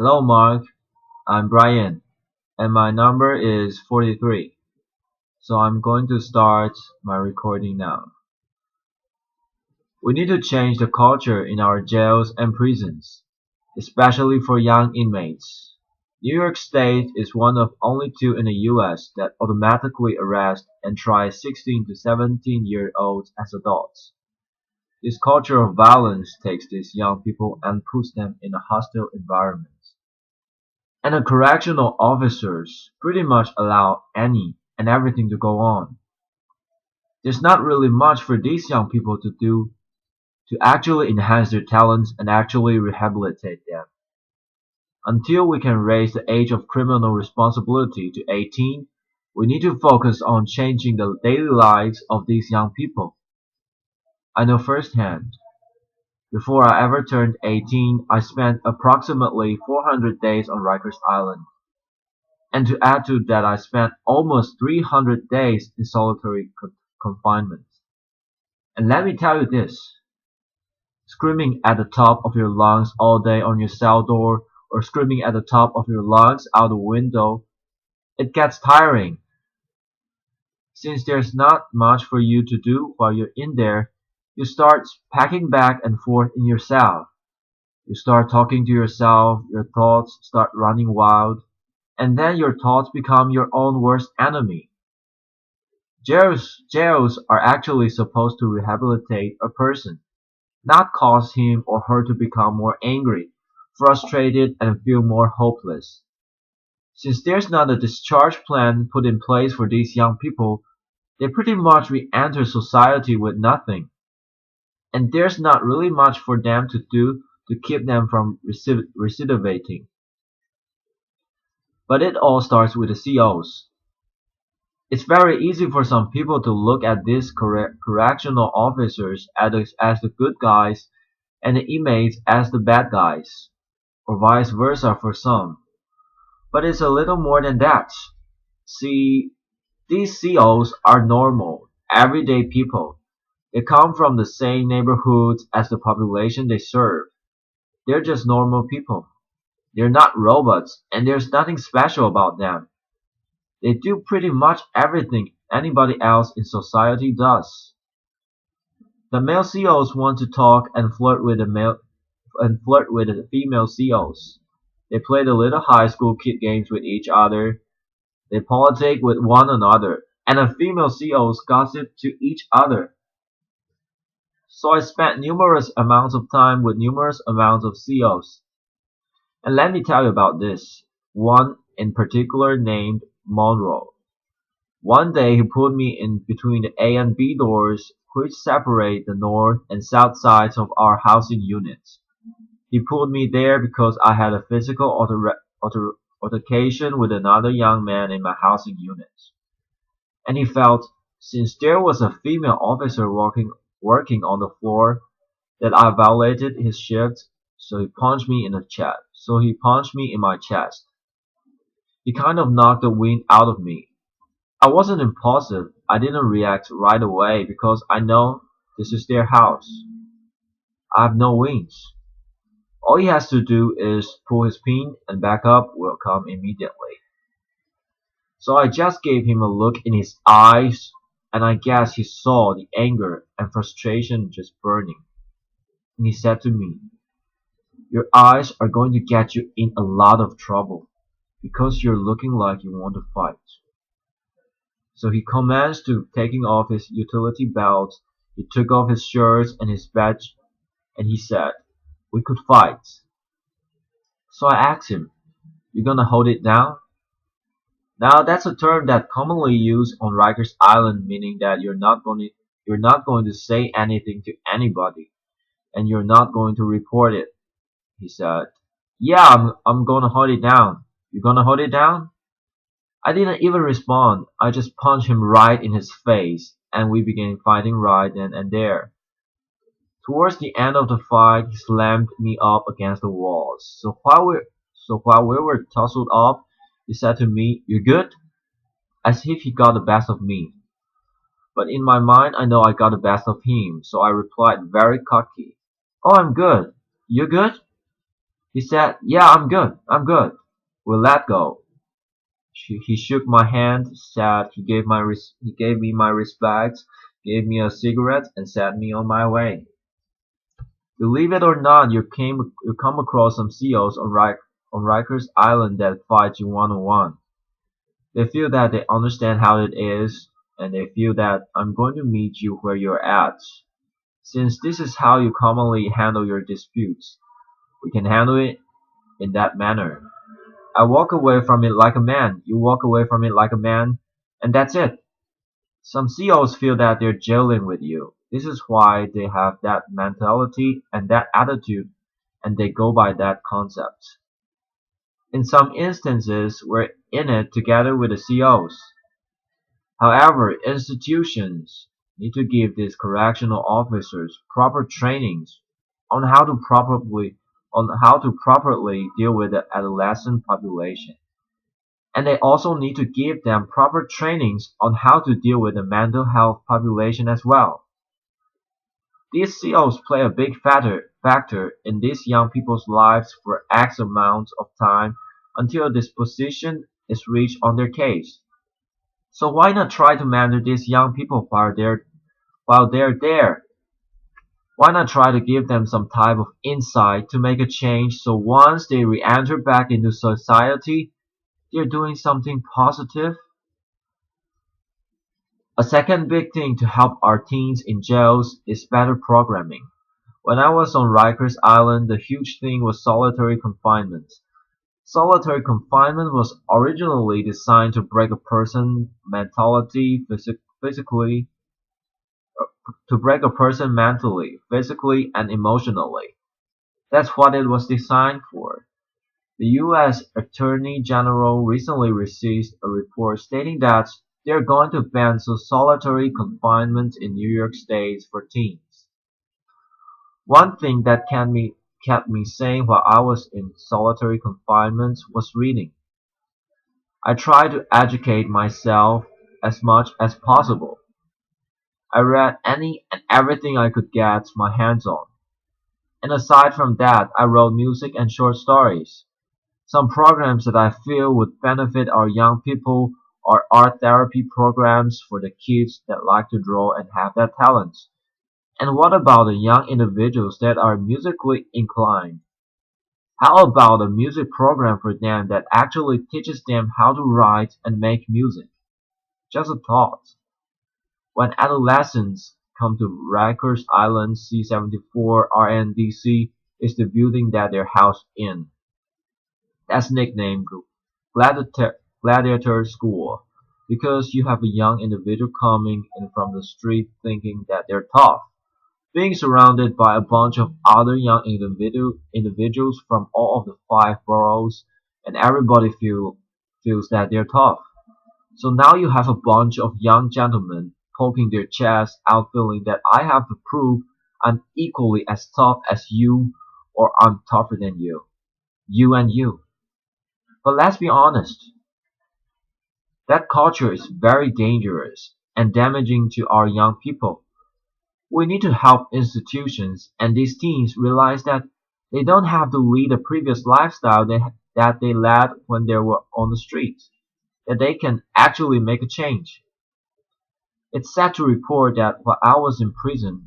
Hello, Mark. I'm Brian, and my number is 43. So I'm going to start my recording now. We need to change the culture in our jails and prisons, especially for young inmates. New York State is one of only two in the US that automatically arrest and try 16 to 17-year-olds as adults. This culture of violence takes these young people and puts them in a hostile environment. And the correctional officers pretty much allow any and everything to go on. There's not really much for these young people to do to actually enhance their talents and actually rehabilitate them. Until we can raise the age of criminal responsibility to 18, we need to focus on changing the daily lives of these young people. I know firsthand. Before I ever turned 18, I spent approximately 400 days on Rikers Island. And to add to that, I spent almost 300 days in solitary confinement. And let me tell you this, screaming at the top of your lungs all day on your cell door or screaming at the top of your lungs out the window, it gets tiring. Since there's not much for you to do while you're in there, you start packing back and forth in your cell. You start talking to yourself, your thoughts start running wild, and then your thoughts become your own worst enemy. Jails are actually supposed to rehabilitate a person, not cause him or her to become more angry, frustrated, and feel more hopeless. Since there's not a discharge plan put in place for these young people, they pretty much re-enter society with nothing, and there's not really much for them to do to keep them from recidivating. But it all starts with the COs. It's very easy for some people to look at these correctional officers as the good guys and the inmates as the bad guys, or vice versa for some. But it's a little more than that. See, these COs are normal, everyday people. They come from the same neighborhoods as the population they serve. They're just normal people. They're not robots, and there's nothing special about them. They do pretty much everything anybody else in society does. The male CEOs want to talk and flirt with the female CEOs. They play the little high school kid games with each other. They politic with one another, and the female CEOs gossip to each other. So I spent numerous amounts of time with numerous amounts of CEOs. And let me tell you about this. One in particular named Monroe. One day he put me in between the A and B doors which separate the north and south sides of our housing units. He put me there because I had a physical altercation with another young man in my housing unit. And he felt, since there was a female officer working on the floor, that I violated his shift, so he punched me in the chest. So he punched me in my chest. He kind of knocked the wind out of me. I wasn't impulsive. I didn't react right away because I know this is their house. I have no wings. All he has to do is pull his pin and backup will come immediately. So I just gave him a look in his eyes and I guess he saw the anger and frustration just burning. And he said to me, "Your eyes are going to get you in a lot of trouble because you're looking like you want to fight." So he commenced to taking off his utility belt, he took off his shirts and his badge, and he said, "We could fight." So I asked him, "You gonna hold it down?" Now that's a term that commonly used on Rikers Island, meaning that you're not going to say anything to anybody, and you're not going to report it. He said, "Yeah, I'm gonna hold it down. You gonna hold it down?" I didn't even respond. I just punched him right in his face, and we began fighting right then and there. Towards the end of the fight, he slammed me up against the walls. So while we were tussled up, he said to me, "You good?" As if he got the best of me. But in my mind, I know I got the best of him, so I replied very cocky, "Oh, I'm good. You good?" He said, "Yeah, I'm good. We'll let go." He shook my hand, said he gave me my respects, gave me a cigarette, and sent me on my way. Believe it or not, you come across some CEOs on Rikers Island that fight you one on one. They feel that they understand how it is, and they feel that I'm going to meet you where you're at. Since this is how you commonly handle your disputes, we can handle it in that manner. I walk away from it like a man, you walk away from it like a man, and that's it. Some CEOs feel that they're jailing with you. This is why they have that mentality and that attitude, and they go by that concept. In some instances, we're in it together with the CEOs. However, institutions need to give these correctional officers proper trainings on how to properly deal with the adolescent population. And they also need to give them proper trainings on how to deal with the mental health population as well. These CEOs play a big factor in these young people's lives for X amount of time until this position is reached on their case. So why not try to mentor these young people while they're there? Why not try to give them some type of insight to make a change so once they re-enter back into society, they're doing something positive? A second big thing to help our teens in jails is better programming. When I was on Rikers Island, the huge thing was solitary confinement. Solitary confinement was originally designed to break a person's mentality physically, to break a person mentally, physically, and emotionally. That's what it was designed for. The U.S. Attorney General recently released a report stating that they're going to ban solitary confinement in New York State for teens. One thing that kept me sane while I was in solitary confinement was reading. I tried to educate myself as much as possible. I read any and everything I could get my hands on. And aside from that, I wrote music and short stories. Some programs that I feel would benefit our young people are art therapy programs for the kids that like to draw and have that talent. And what about the young individuals that are musically inclined? How about a music program for them that actually teaches them how to write and make music? Just a thought. When adolescents come to Rikers Island, C-74 RNDC is the building that they're housed in. That's nicknamed Gladiator School because you have a young individual coming in from the street thinking that they're tough, being surrounded by a bunch of other young individuals from all of the five boroughs, and everybody feels that they're tough. So now you have a bunch of young gentlemen poking their chests out feeling that I have to prove I'm equally as tough as you or I'm tougher than you. You and you. But let's be honest, that culture is very dangerous and damaging to our young people. We need to help institutions and these teens realize that they don't have to lead a previous lifestyle that they led when they were on the streets, that they can actually make a change. It's sad to report that while I was in prison,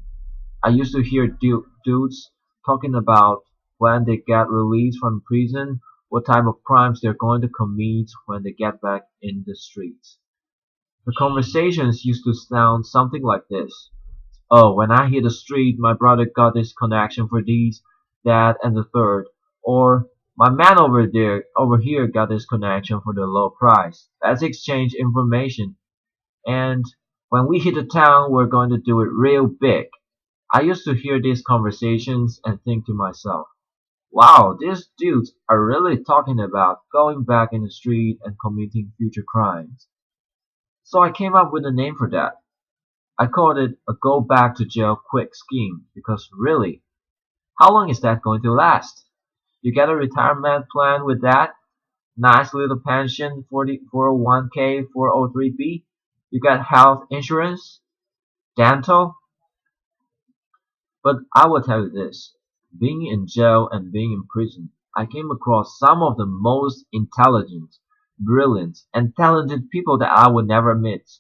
I used to hear dudes talking about when they get released from prison, what type of crimes they're going to commit when they get back in the streets. The conversations used to sound something like this. Oh, when I hit the street, my brother got this connection for these, that, and the third. Or, my man over here got this connection for the low price. Let's exchange information. And when we hit the town, we're going to do it real big. I used to hear these conversations and think to myself, wow, these dudes are really talking about going back in the street and committing future crimes. So I came up with a name for that. I called it a go back to jail quick scheme because really, how long is that going to last? You get a retirement plan with that, nice little pension, 401k, 403b. You got health insurance, dental. But I will tell you this, being in jail and being in prison I came across some of the most intelligent, brilliant, and talented people that I would ever meet.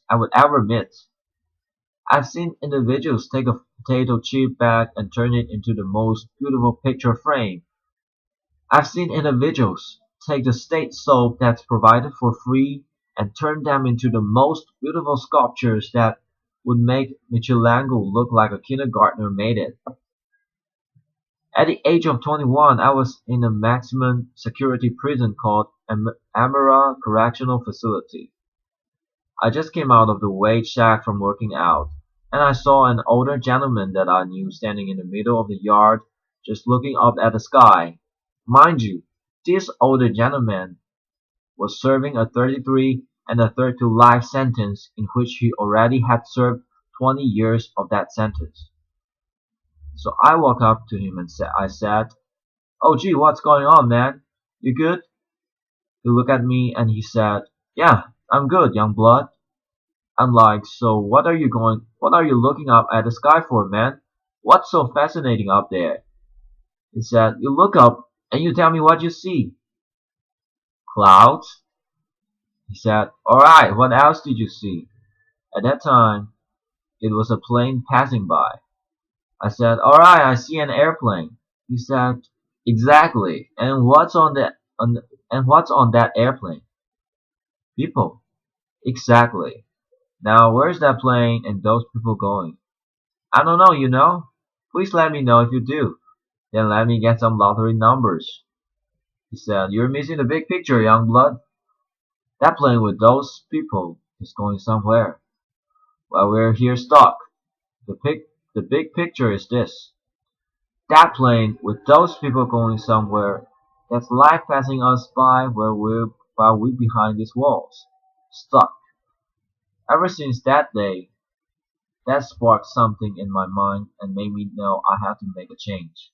I've seen individuals take a potato chip bag and turn it into the most beautiful picture frame. I've seen individuals take the state soap that's provided for free and turn them into the most beautiful sculptures that would make Michelangelo look like a kindergartner made it. At the age of 21, I was in a maximum security prison called Amara Correctional Facility. I just came out of the wage shack from working out, and I saw an older gentleman that I knew standing in the middle of the yard, just looking up at the sky. Mind you, this older gentleman was serving a 33 and a third to life sentence in which he already had served 20 years of that sentence. So I walked up to him and I said, "Oh gee, what's going on, man? You good?" He looked at me and he said, "Yeah, I'm good, young blood." I'm like, "So what are you looking up at the sky for, man? What's so fascinating up there?" He said, "You look up and you tell me what you see." "Clouds?" He said, "Alright, what else did you see?" At that time, it was a plane passing by. I said, "Alright, I see an airplane." He said, "Exactly. And what's on that airplane?" "People." "Exactly. Now where's that plane and those people going?" "I don't know, you know. Please let me know if you do. Then let me get some lottery numbers." He said, "You're missing the big picture, young blood. That plane with those people is going somewhere, while we're here stuck. The big picture is this. That plane with those people going somewhere, that's life passing us by while we're behind these walls, stuck." Ever since that day, that sparked something in my mind and made me know I had to make a change.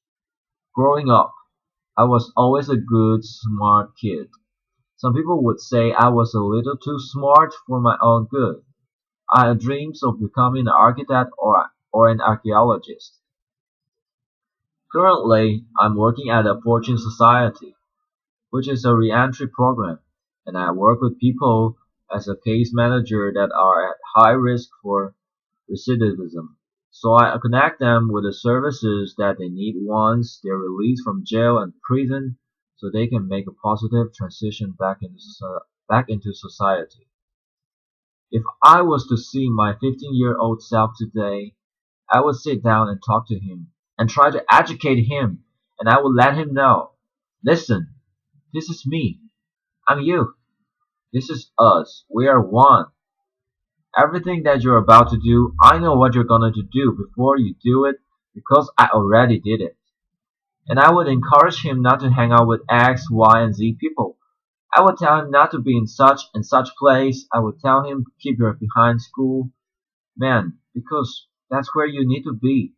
Growing up, I was always a good, smart kid. Some people would say I was a little too smart for my own good. I had dreams of becoming an architect or an archaeologist. Currently, I'm working at a Fortune Society, which is a reentry program, and I work with people as a case manager that are at high risk for recidivism. So I connect them with the services that they need once they're released from jail and prison so they can make a positive transition back into society. If I was to see my 15-year-old self today, I would sit down and talk to him and try to educate him, and I would let him know, listen, this is me. I'm you. This is us. We are one. Everything that you're about to do, I know what you're going to do before you do it because I already did it. And I would encourage him not to hang out with X, Y, and Z people. I would tell him not to be in such and such place. I would tell him keep your behind school, man, because that's where you need to be.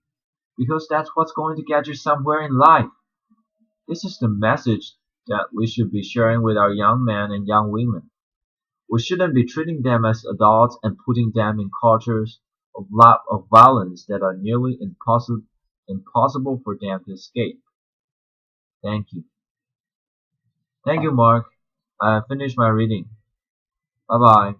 Because that's what's going to get you somewhere in life. This is the message that we should be sharing with our young men and young women. We shouldn't be treating them as adults and putting them in cultures of violence that are nearly impossible for them to escape. Thank you. Thank you, Mark. I finished my reading. Bye bye.